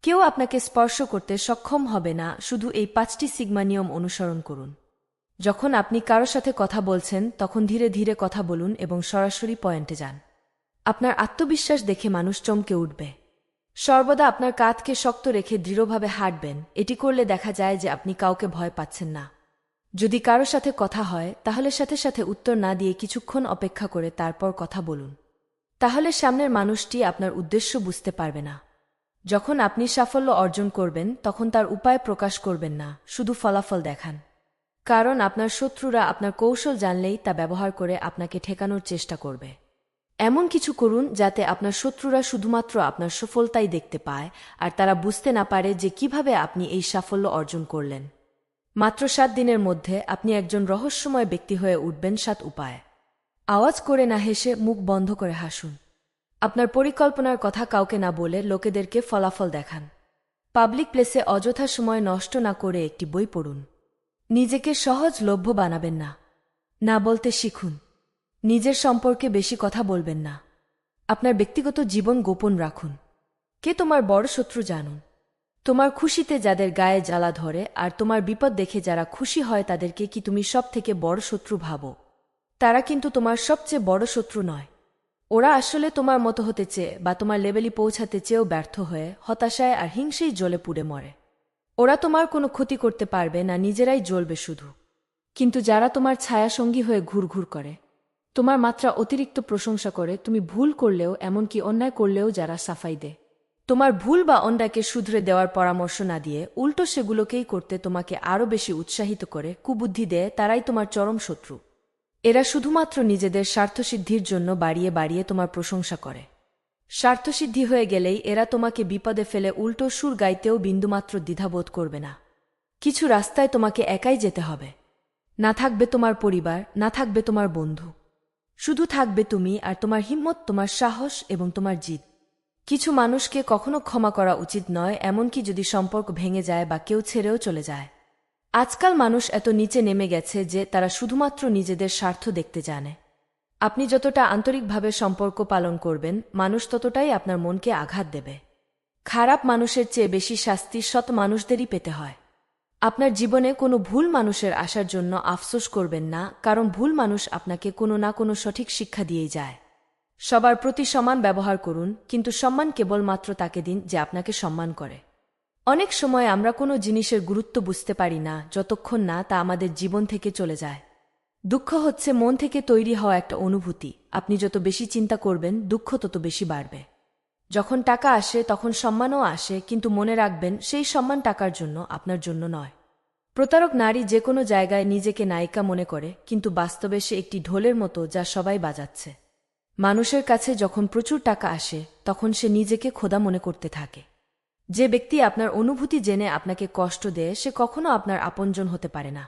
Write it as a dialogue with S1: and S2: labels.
S1: কেউ আপনাকে স্পর্শ করতে সক্ষম হবে না, শুধু এই 5টি সিগমা নিয়ম অনুসরণ করুন। যখন আপনি কারো সাথে কথা বলছেন তখন ধীরে ধীরে কথা বলুন এবং সরাসরি পয়েন্টে যান। আপনার আত্মবিশ্বাস দেখে মানুষ চমকে উঠবে। সর্বদা আপনার কাঁধকে শক্ত রেখে দৃঢ়ভাবে হাঁটবেন, এটি করলে দেখা যায় যে আপনি কাউকে ভয় পাচ্ছেন না। যদি কারো সাথে কথা হয় তাহলে সাথে সাথে উত্তর না দিয়ে কিছুক্ষণ অপেক্ষা করে তারপর কথা বলুন। তাহলে সামনের মানুষটি আপনার উদ্দেশ্য বুঝতে পারবে না। যখন আপনি সাফল্য অর্জন করবেন তখন তার উপায় প্রকাশ করবেন না, শুধু ফলাফল দেখান। কারণ আপনার শত্রুরা আপনার কৌশল জানলেই তা ব্যবহার করে আপনাকে ঠেকানোর চেষ্টা করবে। এমন কিছু করুন যাতে আপনার শত্রুরা শুধুমাত্র আপনার সফলতাই দেখতে পায় আর তারা বুঝতে না পারে যে কিভাবে আপনি এই সাফল্য অর্জন করলেন। মাত্র 7 দিনের মধ্যে আপনি একজন রহস্যময় ব্যক্তি হয়ে উঠবেন। 7 উপায়। আওয়াজ করে না হেসে মুখ বন্ধ করে হাসুন। আপনার পরিকল্পনার কথা কাউকে না বলে লোকেদেরকে ফলাফল দেখান। পাবলিক প্লেসে অযথা সময় নষ্ট না করে একটি বই পড়ুন। নিজেকে সহজলভ্য বানাবেন না। না বলতে শিখুন। নিজের সম্পর্কে বেশি কথা বলবেন না। আপনার ব্যক্তিগত জীবন গোপন রাখুন। কে তোমার বড় শত্রু জানুন। তোমার খুশিতে যাদের গায়ে জ্বালা ধরে আর তোমার বিপদ দেখে যারা খুশি হয় তাদেরকে কি তুমি সবথেকে বড় শত্রু ভাবো? তারা কিন্তু তোমার সবচেয়ে বড় শত্রু নয়। ওরা আসলে তোমার মতো হতে চেয়ে বা তোমার লেভেলে পৌঁছাতে চেয়েও ব্যর্থ হয়ে হতাশায় আর হিংসেই জ্বলে পুড়ে মরে। ওরা তোমার কোনো ক্ষতি করতে পারবে না, নিজেরাই জ্বলবে শুধু। কিন্তু যারা তোমার ছায়াসঙ্গী হয়ে ঘুরঘুর করে, তোমার মাত্রা অতিরিক্ত প্রশংসা করে, তুমি ভুল করলেও এমনকি অন্যায় করলেও যারা সাফাই দেয়, তোমার ভুল বা অন্যায়কে শুধরে দেওয়ার পরামর্শ না দিয়ে উল্টো সেগুলোকেই করতে তোমাকে আরও বেশি উৎসাহিত করে, কুবুদ্ধি দেয়, তারাই তোমার চরম শত্রু। এরা শুধুমাত্র নিজেদের স্বার্থসিদ্ধির জন্য বাড়িয়ে বাড়িয়ে তোমার প্রশংসা করে। স্বার্থসিদ্ধি হয়ে গেলেই এরা তোমাকে বিপদে ফেলে উল্টো সুর গাইতেও বিন্দুমাত্র দ্বিধাবোধ করবে না। কিছু রাস্তায় তোমাকে একাই যেতে হবে। না থাকবে তোমার পরিবার, না থাকবে তোমার বন্ধু। শুধু থাকবে তুমি আর তোমার হিম্মত, তোমার সাহস এবং তোমার জিদ। কিছু মানুষকে কখনো ক্ষমা করা উচিত নয়, এমনকি যদি সম্পর্ক ভেঙে যায় বা কেউ ছেড়েও চলে যায়। আজকাল মানুষ এত নিচে নেমে গেছে যে তারা শুধুমাত্র নিজেদের স্বার্থ দেখতে জানে। আপনি যতটা আন্তরিকভাবে সম্পর্ক পালন করবেন, মানুষ ততটাই আপনার মনকে আঘাত দেবে। খারাপ মানুষের চেয়ে বেশি শাস্তি সৎ মানুষদেরই পেতে হয়। আপনার জীবনে কোনো ভুল মানুষের আসার জন্য আফসোস করবেন না, কারণ ভুল মানুষ আপনাকে কোনো না কোনো সঠিক শিক্ষা দিয়েই যায়। সবার প্রতি সমান ব্যবহার করুন, কিন্তু সম্মান কেবলমাত্র তাকে দিন যে আপনাকে সম্মান করে। অনেক সময় আমরা কোনো জিনিসের গুরুত্ব বুঝতে পারি না যতক্ষণ না তা আমাদের জীবন থেকে চলে যায়। দুঃখ হচ্ছে মন থেকে তৈরি হওয়া একটা অনুভূতি। আপনি যত বেশি চিন্তা করবেন, দুঃখ তত বেশি বাড়বে। যখন টাকা আসে তখন সম্মানও আসে, কিন্তু মনে রাখবেন সেই সম্মান টাকার জন্য, আপনার জন্য নয়। প্রতারক নারী যে কোনো জায়গায় নিজেকে নায়িকা মনে করে, কিন্তু বাস্তবে সে একটি ঢোলের মতো যা সবাই বাজাচ্ছে। মানুষের কাছে যখন প্রচুর টাকা আসে তখন সে নিজেকে খোদা মনে করতে থাকে। যে ব্যক্তি আপনার অনুভূতি জেনে আপনাকে কষ্ট দেয় সে কখনো আপনার আপনজন হতে পারে না।